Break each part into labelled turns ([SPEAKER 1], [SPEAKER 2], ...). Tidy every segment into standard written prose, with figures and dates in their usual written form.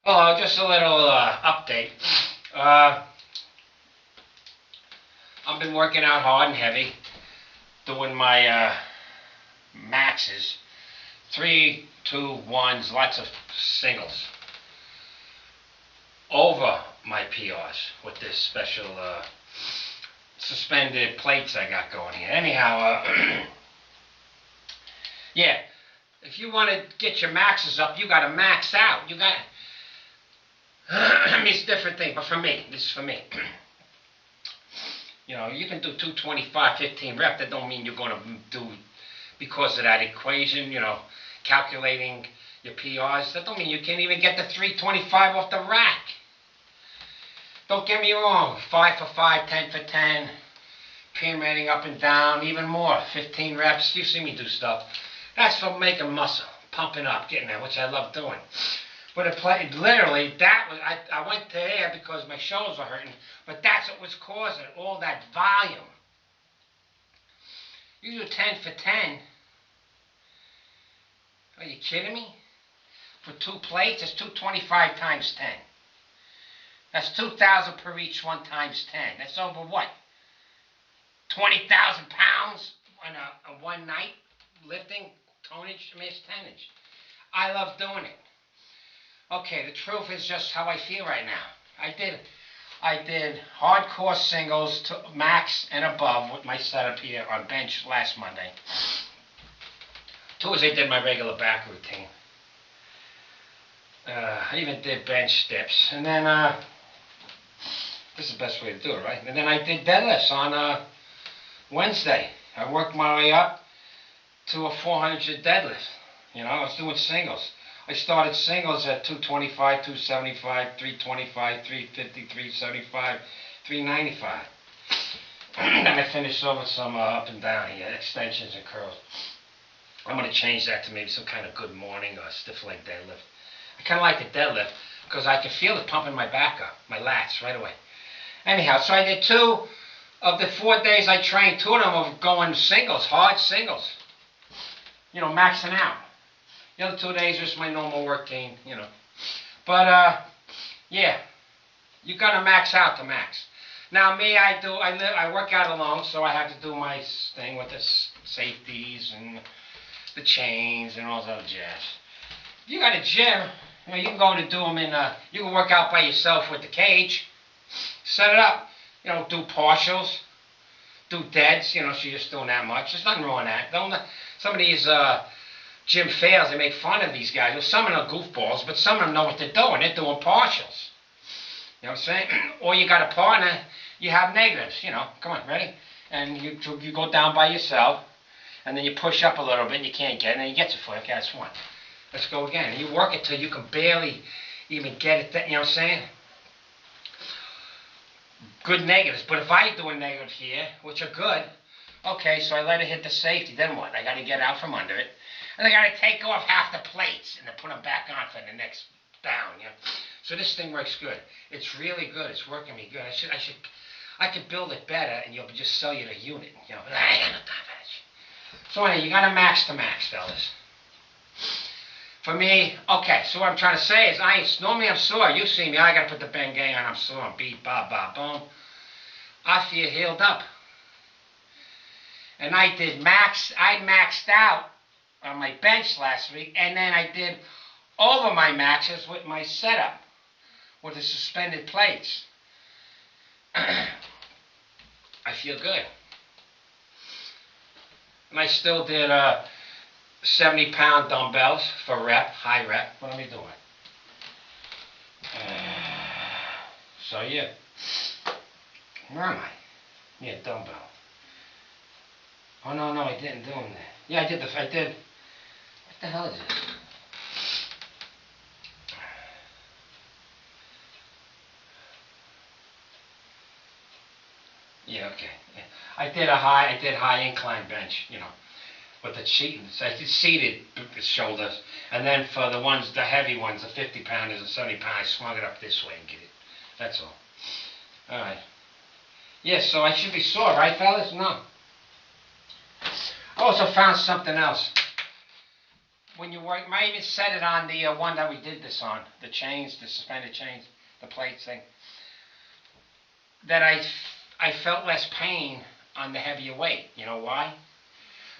[SPEAKER 1] Oh, just a little update. Uh, I've been working out hard and heavy, doing my maxes, 3, 2, 1s, lots of singles, over my PRs with this special suspended plates I got going here. Anyhow, yeah, if you want to get your maxes up, you got to max out. You got. I mean, it's a different thing, but for me, this is for me. You know, you can do 225, 15 reps. That don't mean you're going to do, because of that equation, you know, calculating your PRs. That don't mean you can't even get the 325 off the rack. Don't get me wrong, 5 for 5, 10 for 10, pyramiding up and down, even more, 15 reps. You see me do stuff. That's for making muscle, pumping up, getting there, which I love doing. But it literally, that was, I went to air because my shoulders were hurting, but that's what was causing all that volume. You do 10 for 10. Are you kidding me? For 2 plates, it's 225 times 10. That's 2,000 per each one times 10. That's over what? 20,000 pounds on a one night lifting tonnage, I mean, it's tonnage. I love doing it. Okay, the truth is just how I feel right now. I did hardcore singles to max and above with my setup here on bench last Monday. Tuesday I did my regular back routine. I even did bench dips, and then this is the best way to do it, right? And then I did deadlifts on Wednesday. I worked my way up to a 400 deadlift. You know, I was doing singles. I started singles at 225, 275, 325, 350, 375, 395. Then I finished off with some up and down here, extensions and curls. I'm going to change that to maybe some kind of good morning or stiff leg deadlift. I kind of like the deadlift because I can feel it pumping my back up, my lats right away. Anyhow, so I did 2 of the 4 days I trained. 2 of them were going singles, hard singles. You know, maxing out. The other 2 days was my normal work team, you know. But, yeah, you got to max out to max. Now, me, I work out alone, so I have to do my thing with the safeties and the chains and all that jazz. If you got a gym, you know, you can go to do them in, you can work out by yourself with the cage. Set it up, you know, do partials, do deads, you know, so you're just doing that much. There's nothing wrong with that. Some of these, gym fails, they make fun of these guys. Well, some of them are goofballs, but some of them know what they're doing. They're doing partials. You know what I'm saying? Or you got a partner, you have negatives, you know. Come on, ready? And you go down by yourself, and then you push up a little bit, and you can't get it, and then you get your foot. Okay, that's one. Let's go again. And you work it till you can barely even get it, you know what I'm saying? Good negatives. But if I do a negative here, which are good, okay, so I let it hit the safety. Then what? I got to get out from under it. And I got to take off half the plates and then put them back on for the next down. You know? So this thing works good. It's really good. It's working me good. I could build it better, and you'll just sell you the unit. You know, but I ain't got no time for that shit. So anyway, you got to max to max, fellas. For me, okay. So what I'm trying to say is, normally I'm sore. You see me. I got to put the Bengay on. I'm sore. I'm beat. Ba ba boom. I feel healed up. And I maxed out on my bench last week, and then I did over my maxes with my setup with the suspended plates. I feel good. And I still did 70-pound dumbbells for rep, high rep. What am I doing? So yeah. Where am I? Yeah, dumbbell. Oh no, I didn't do them there. Yeah, I did. What the hell is this? Yeah, okay. Yeah. I did high incline bench, you know, with the seats. I did seated shoulders, and then for the heavy ones, the 50-pounders and 70-pounders, I swung it up this way and get it. That's all. All right. Yeah, so I should be sore, right, fellas? No. I also found something else. when you work, I even said it on the one that we did this on, the chains, the suspended chains, the plates thing, that I felt less pain on the heavier weight. You know why?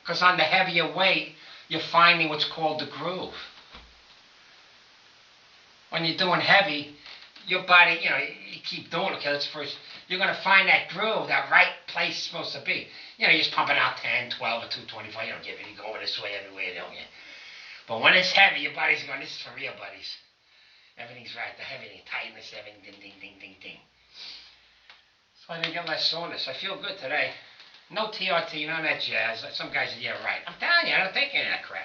[SPEAKER 1] Because on the heavier weight, you're finding what's called the groove. When you're doing heavy, your body, you keep doing it, okay, let's first, you're going to find that groove, that right place it's supposed to be. You're just pumping out 10, 12, or 225, you don't give it, you go this way everywhere, don't you? But when it's heavy, your body's going, this is for real, buddies. Everything's right, the heavy, tightness, everything, ding, ding, ding, ding, ding. So I didn't get less soreness. I feel good today. No TRT, none of that jazz. Some guys say, yeah, right. I'm telling you, I don't take any of that crap.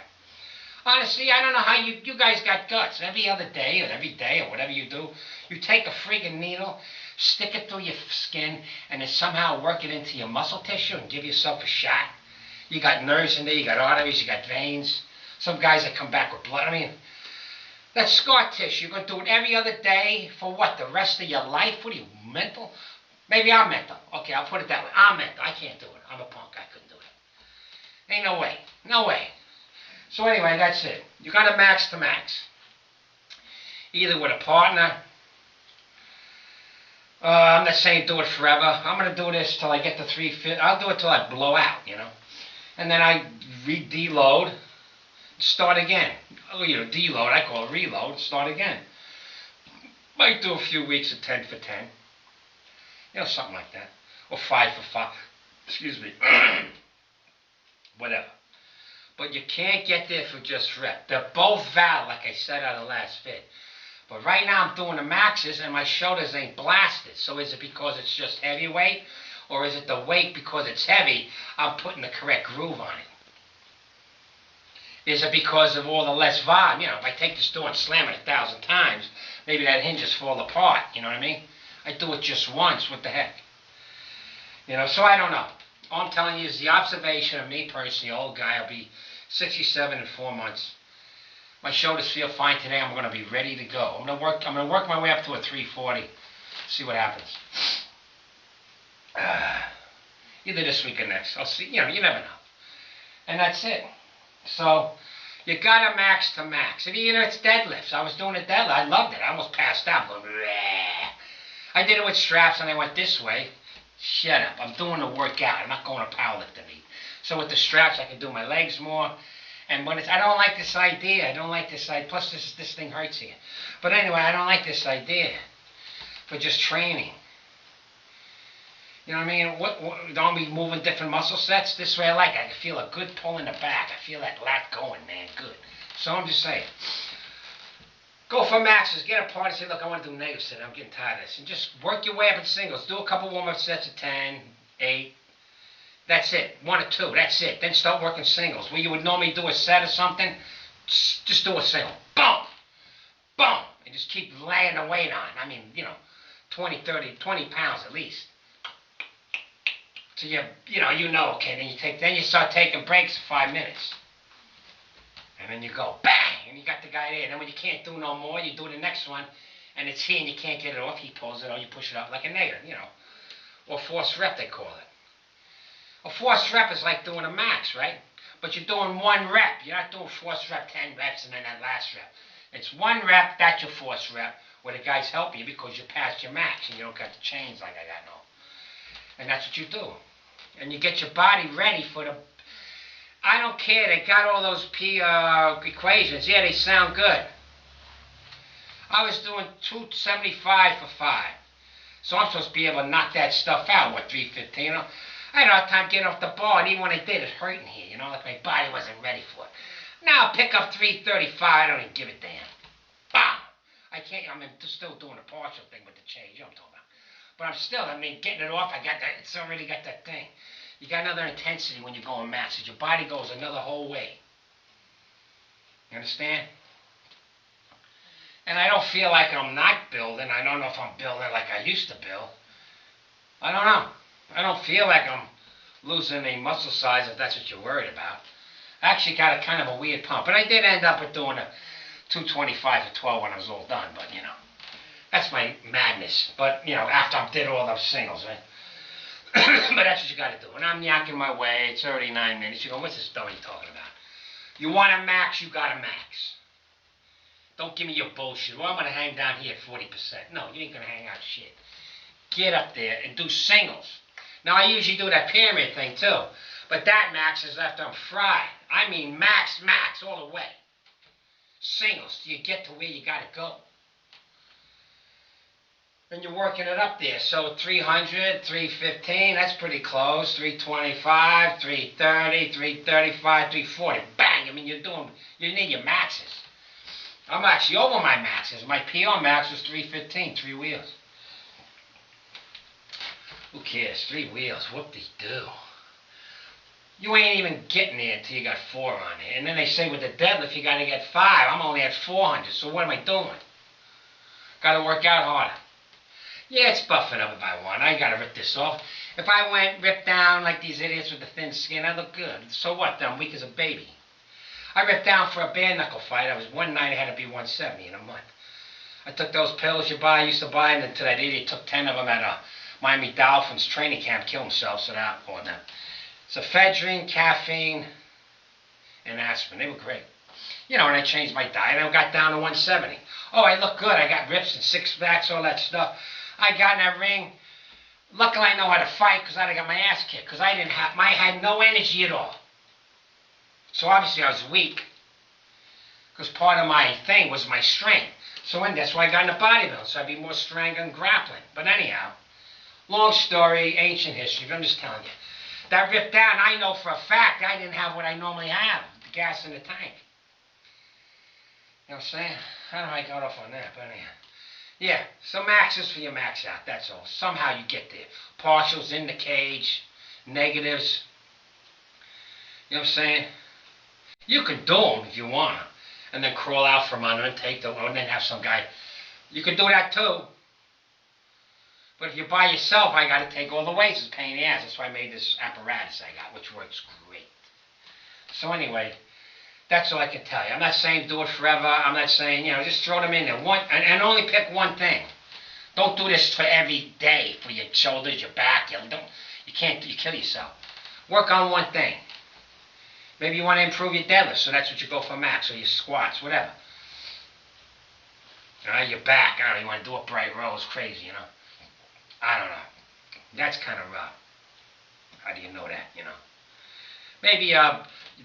[SPEAKER 1] Honestly, I don't know how you guys got guts. Every other day or every day or whatever you do, you take a freaking needle, stick it through your skin, and then somehow work it into your muscle tissue and give yourself a shot. You got nerves in there, you got arteries, you got veins. Some guys that come back with blood. I mean, that's scar tissue. You're going to do it every other day for what, the rest of your life? What are you, mental? Maybe I'm mental. Okay, I'll put it that way. I'm mental. I can't do it. I'm a punk. I couldn't do it. Ain't no way. No way. So anyway, that's it. You got to max to max. Either with a partner. I'm not saying do it forever. I'm going to do this till I get to 350. I'll do it till I blow out, And then I deload, start again. Oh, deload. I call it reload. Start again. Might do a few weeks of 10 for 10. Something like that. Or 5 for 5. Excuse me. Whatever. But you can't get there for just rep. They're both valid, like I said on the last vid. But right now I'm doing the maxes and my shoulders ain't blasted. So is it because it's just heavyweight? Or is it the weight because it's heavy, I'm putting the correct groove on it? Is it because of all the less volume? If I take this door and slam it 1,000 times, maybe that hinges fall apart. You know what I mean? I do it just once. What the heck? So I don't know. All I'm telling you is the observation of me personally, old guy. I'll be 67 in 4 months. My shoulders feel fine today. I'm going to be ready to go. I'm going to work my way up to a 340. See what happens. Either this week or next. I'll see. You never know. And that's it. So you got to max to max. And it's deadlifts. I was doing a deadlift. I loved it. I almost passed out. Going, bleh. I did it with straps and I went this way. Shut up. I'm doing a workout. I'm not going to powerlifting meet. So with the straps, I can do my legs more. And when I don't like this idea. I don't like this idea. Plus, this thing hurts here. But anyway, I don't like this idea for just training. You know what I mean? Don't be moving different muscle sets. This way I like it. I can feel a good pull in the back. I feel that lat going, man. Good. So I'm just saying. Go for maxes. Get a partner. Say, look, I want to do negatives today. I'm getting tired of this. And just work your way up in singles. Do a couple warm-up sets of 10, 8. That's it. 1 or 2. That's it. Then start working singles. Where you would normally do a set or something, just do a single. Boom! Boom! And just keep laying the weight on. I mean, 20, 30, 20 pounds at least. So okay, then you start taking breaks for 5 minutes. And then you go, bang, and you got the guy there. And then when you can't do no more, you do the next one, and it's here and you can't get it off, he pulls it, or you push it up like a negative, Or forced rep, they call it. A forced rep is like doing a max, right? But you're doing 1 rep. You're not doing forced rep 10 reps and then that last rep. It's 1 rep, that's your forced rep, where the guys help you because you're past your max and you don't got the chains like I got no. And that's what you do. And you get your body ready for the... I don't care, they got all those equations. Yeah, they sound good. I was doing 275 for 5. So I'm supposed to be able to knock that stuff out, 315, I had a hard time getting off the bar, and even when I did, it hurt in here, like my body wasn't ready for it. Now I'll pick up 335, I don't even give a damn. Bam! I'm still doing a partial thing with the change, I'm talking about. But I'm still, getting it off, it's already got that thing. You got another intensity when you're going max. Your body goes another whole way. You understand? And I don't feel like I'm not building. I don't know if I'm building like I used to build. I don't know. I don't feel like I'm losing any muscle size if that's what you're worried about. I actually got a kind of a weird pump. But I did end up with doing a 225 for 12 when I was all done. But, that's my madness. But, after I did all those singles, right? But that's what you got to do. And I'm yakking my way. It's already 9 minutes. You go, what's this dummy talking about? You want a max, you got a max. Don't give me your bullshit. Well, I'm going to hang down here at 40%. No, you ain't going to hang out shit. Get up there and do singles. Now, I usually do that pyramid thing, too. But that max is left on fried. I mean max, all the way. Singles, till you get to where you got to go. Then you're working it up there. So 300, 315, that's pretty close. 325, 330, 335, 340. Bang! I mean, you need your maxes. I'm actually over my maxes. My PR max was 315, 3 wheels. Who cares? 3 wheels, whoop-de-doo. You ain't even getting there until you got 4 on there. And then they say with the deadlift, you got to get 5. I'm only at 400, so what am I doing? Got to work out harder. Yeah, it's buffing up if I want. I got to rip this off. If I went ripped down like these idiots with the thin skin, I look good. So what? I'm weak as a baby. I ripped down for a bare knuckle fight. I was one night I had to be 170 in a month. I took those pills I used to buy, and until that idiot took 10 of them at a Miami Dolphins training camp, killed himself, so that or them. So ephedrine, caffeine, and aspirin. They were great. You know, and I changed my diet. I got down to 170. Oh, I look good. I got rips and six packs, all that stuff. I got in that ring. Luckily, I know how to fight because I got my ass kicked. Because I had no energy at all. So obviously I was weak. Because part of my thing was my strength. So that's why I got into bodybuilding. So I'd be more strength and grappling. But anyhow, long story, ancient history. But I'm just telling you. That ripped down, I know for a fact I didn't have what I normally have. The gas in the tank. You know what I'm saying? How do I got off on that? But anyhow. Yeah, some maxes for your max out, that's all. Somehow you get there. Partials in the cage, negatives. You know what I'm saying? You can do them if you want to. And then crawl out from under and take the load and then have some guy. You can do that too. But if you're by yourself, I got to take all the weights. It's a pain in the ass. That's why I made this apparatus I got, which works great. So anyway, that's all I can tell you. I'm not saying do it forever. I'm not saying, just throw them in there. And only pick one thing. Don't do this for every day for your shoulders, your back. You kill yourself. Work on one thing. Maybe you want to improve your deadlift, so that's what you go for max, or your squats, whatever. Your back, you want to do upright rows, crazy, I don't know. That's kind of rough. How do you know that, Maybe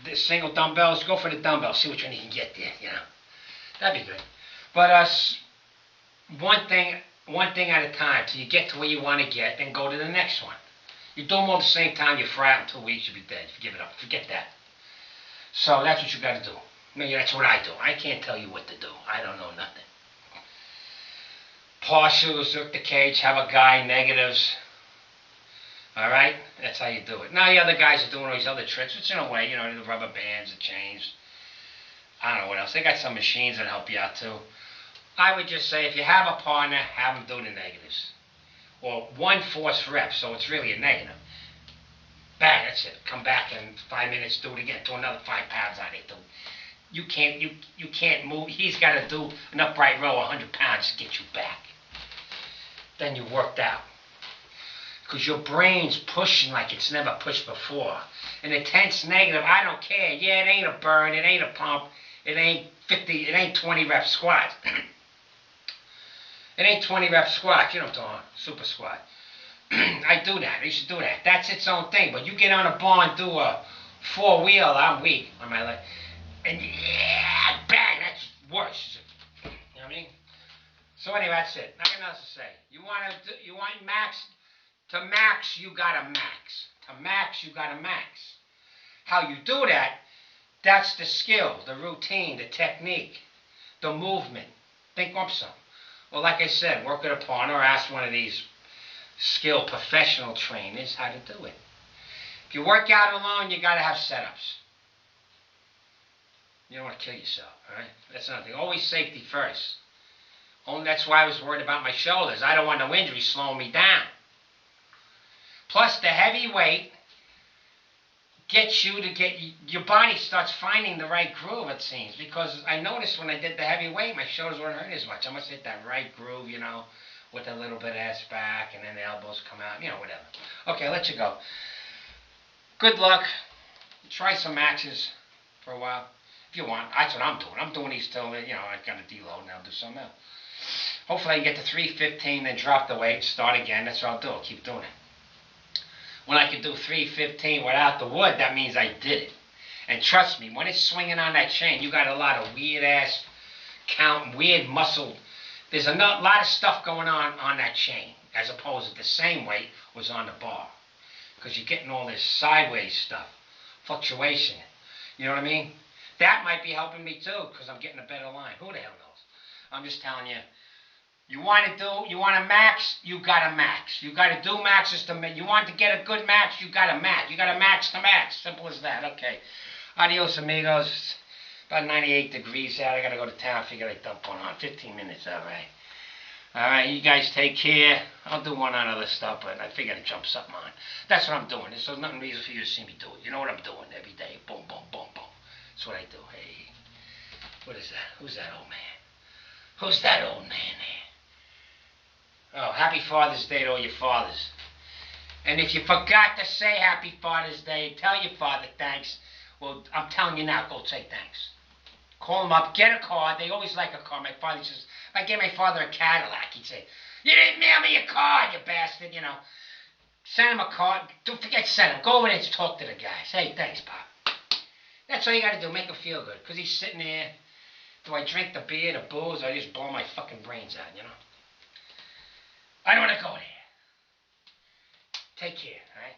[SPEAKER 1] the single dumbbells, go for the dumbbells, see which one you can get there, That'd be good. But one thing at a time, till you get to where you want to get, then go to the next one. You do them all at the same time, you fry out in 2 weeks, you'll be dead. Give it up. Forget that. So that's what you got to do. Maybe that's what I do. I can't tell you what to do. I don't know nothing. Partials, hook the cage, have a guy, negatives. Alright? That's how you do it. Now the other guys are doing all these other tricks, which in a way, the rubber bands, the chains. I don't know what else. They got some machines that help you out too. I would just say if you have a partner, have them do the negatives. Or 1 force rep, so it's really a negative. Bang, that's it. Come back in 5 minutes, do it again. Do another 5 pounds on it. You can't move. He's got to do an upright row 100 pounds to get you back. Then you worked out. Because your brain's pushing like it's never pushed before. An intense negative, I don't care. Yeah, it ain't a burn, it ain't a pump, it ain't 20 rep squats. It ain't 20 rep squats, you know what I'm talking about, super squat. I do that, I used to do that. That's its own thing, but you get on a bar and do a 4-wheel, I'm weak on my leg. And yeah, bang, that's worse. You know what I mean? So anyway, that's it. Nothing else to say. You want max. To max, you got a max. To max, you got a max. How you do that, that's the skill, the routine, the technique, the movement. Think up some. Well, like I said, work with a partner or ask one of these skilled professional trainers how to do it. If you work out alone, you got to have setups. You don't want to kill yourself, all right? That's another thing. Always safety first. That's why I was worried about my shoulders. I don't want no injury slowing me down. Plus, the heavy weight gets you to your body starts finding the right groove, it seems. Because I noticed when I did the heavy weight, my shoulders weren't hurting as much. I must hit that right groove, with a little bit of ass back, and then the elbows come out, whatever. Okay, I'll let you go. Good luck. Try some maxes for a while. If you want, that's what I'm doing. I'm doing these till, you know, I got a deload and I'll do something else. Hopefully I can get to 315, then drop the weight, start again. That's what I'll do. I'll keep doing it. When I can do 315 without the wood, that means I did it. And trust me, when it's swinging on that chain, you got a lot of weird-ass count, weird muscle. There's a lot of stuff going on that chain, as opposed to the same weight was on the bar. Because you're getting all this sideways stuff, fluctuation. You know what I mean? That might be helping me too, because I'm getting a better line. Who the hell knows? I'm just telling you. You want to max, you got to max. You got to do maxes to you want to get a good max, you got to max. You got to max to max. Simple as that. Okay. Adios, amigos. About 98 degrees out. I got to go to town. I figured I'd dump one on. 15 minutes, all right. All right, you guys take care. I'll do one on other stuff, but I figured I'd jump something on. That's what I'm doing. There's nothing reason for you to see me do it. You know what I'm doing every day. Boom, boom, boom, boom. That's what I do. Hey, what is that? Who's that old man? Who's that old man there? Oh, happy Father's Day to all your fathers. And if you forgot to say happy Father's Day, tell your father thanks. Well, I'm telling you now, go say thanks. Call him up, get a card. They always like a card. My father says, if I gave my father a Cadillac, he'd say, you didn't mail me a card, you bastard, you know. Send him a card. Don't forget to send him. Go over there and talk to the guy. Say, thanks, Pop. That's all you got to do. Make him feel good. Because he's sitting there. Do I drink the beer, the booze, or I just blow my fucking brains out, you know? I don't want to go there. Take care, all right?